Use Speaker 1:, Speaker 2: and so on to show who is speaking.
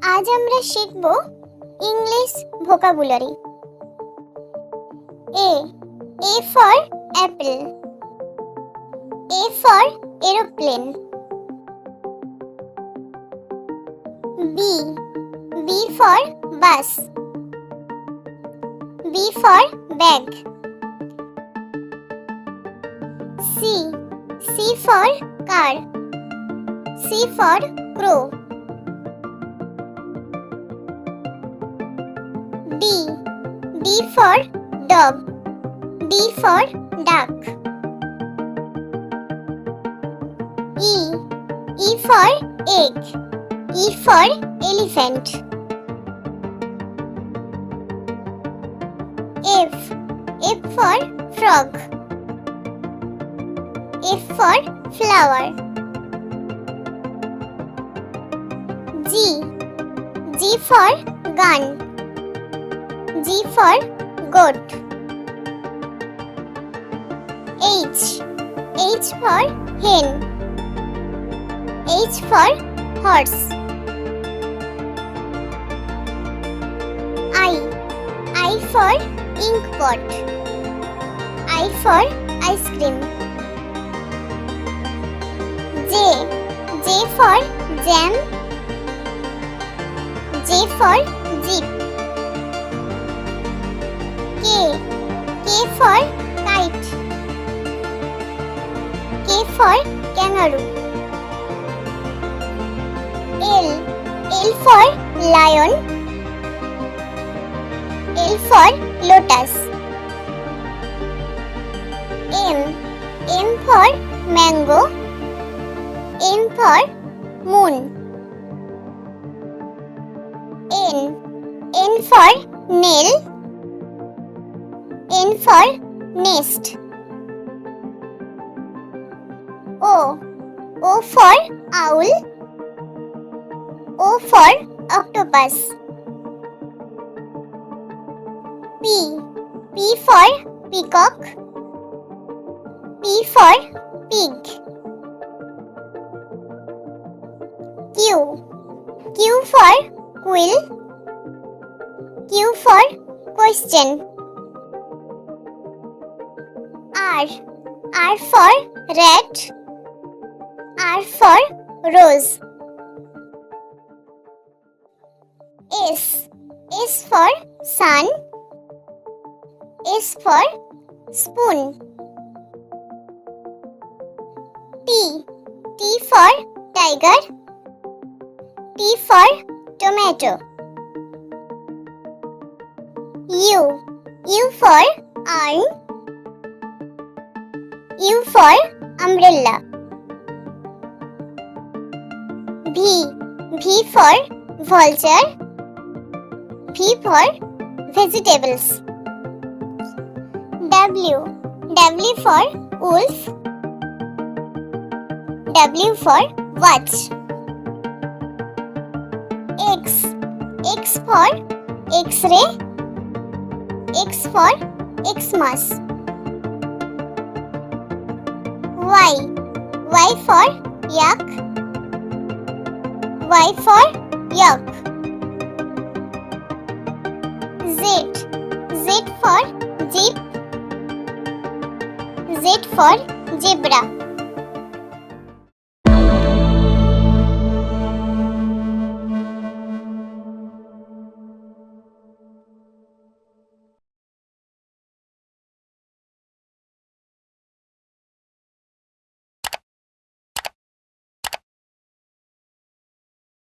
Speaker 1: আজ আমরা শিখব English vocabulary. A for apple, A for aeroplane. B for bus, B for bag. C for car, C for crow. D for dog, D for duck. E for egg, E for elephant. F for frog, F for flower. G for gun, G for goat. H for hen, H for horse. I for ink pot, I for ice cream. J for jam, J for jeep. K for kite, K for kangaroo. L for lion, L for lotus. M for mango, M for moon. N for nail, N for nest. O for owl, O for octopus. P for peacock, P for pig. Q for quill, Q for question. R for rat, R for rose. S for sun, S for spoon. T for tiger, T for tomato. U for urn, U for umbrella. V for vulture, V for vegetables. W for wolf, W for watch. X for X-ray, X for Xmas. Y for yak, Y for yak. Z for jeep, Z for zebra.